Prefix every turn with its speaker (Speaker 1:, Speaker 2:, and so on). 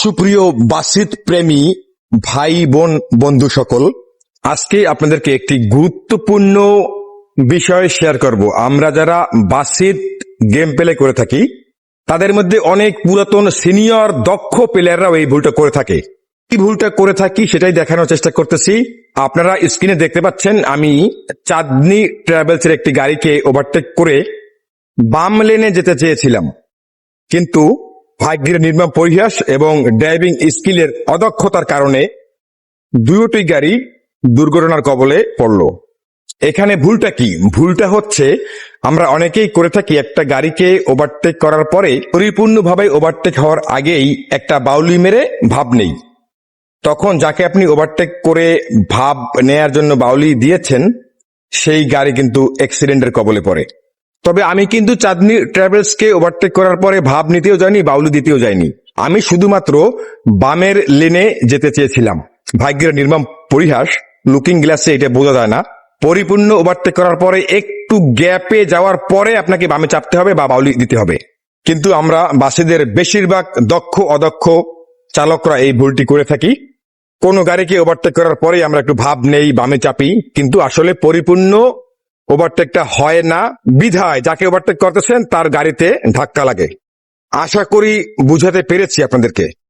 Speaker 1: সুপ্রিয় বাসিত প্রেমী ভাই বোন বন্ধু সকল, আজকে আপনাদেরকে একটি গুরুত্বপূর্ণ বিষয় শেয়ার করব। আমরা যারা বাসিত গেম প্লে করে থাকি তাদের মধ্যে অনেক পুরাতন সিনিয়র দক্ষ প্লেয়াররাও এই ভুলটা করে থাকে। কি ভুলটা করে থাকি সেটাই দেখানোর চেষ্টা করতেছি। আপনারা স্ক্রিনে দেখতে পাচ্ছেন, আমি চাঁদনী ট্রাভেলসের একটি গাড়িকে ওভারটেক করে বাম লেনে যেতে চেয়েছিলাম, কিন্তু ভাগ্যের নির্মম পরিহাস এবং ড্রাইভিং স্কিলের অদক্ষতার কারণে দুটি গাড়ি দুর্ঘটনার কবলে পড়ল। এখানে ভুলটা কি? ভুলটা হচ্ছে আমরা অনেকেই করে থাকি, একটা গাড়িকে ওভারটেক করার পরে পরিপূর্ণভাবে ওভারটেক হওয়ার আগেই একটা বাউলি মেরে ভাব নেই। তখন যাকে আপনি ওভারটেক করে ভাব নেয়ার জন্য বাউলি দিয়েছেন সেই গাড়ি কিন্তু অ্যাক্সিডেন্টের কবলে পড়ে। তবে আমি কিন্তু চাঁদনী ট্রাভেলসকে ওভারটেক করার পরে ভাব নিতেও যাইনি, বাউলি দিতেও যাইনি। আমি শুধুমাত্র বামের লেনে যেতে চেয়েছিলাম। ভাগ্যের নির্মম পরিহাস, লুকিং গ্লাসে এটা বোঝা যায় না। পরিপূর্ণ ওভারটেক করার পরে একটু গ্যাপে যাওয়ার পরে আপনাকে বামে চাপতে হবে বা বাউলি দিতে হবে। কিন্তু আমরা বাসীদের বেশিরভাগ দক্ষ অদক্ষ চালকরা এই ভুলটি করে থাকি। কোনো গাড়িকে ওভারটেক করার পরে আমরা একটু ভাব নেই, বামে চাপি, কিন্তু আসলে পরিপূর্ণ ওভারটেকটা হয় না, বিধায় যাকে ওভারটেক করতেছেন তার গাড়িতে ধাক্কা লাগে। আশা করি বুঝাতে পেরেছি আপনাদেরকে।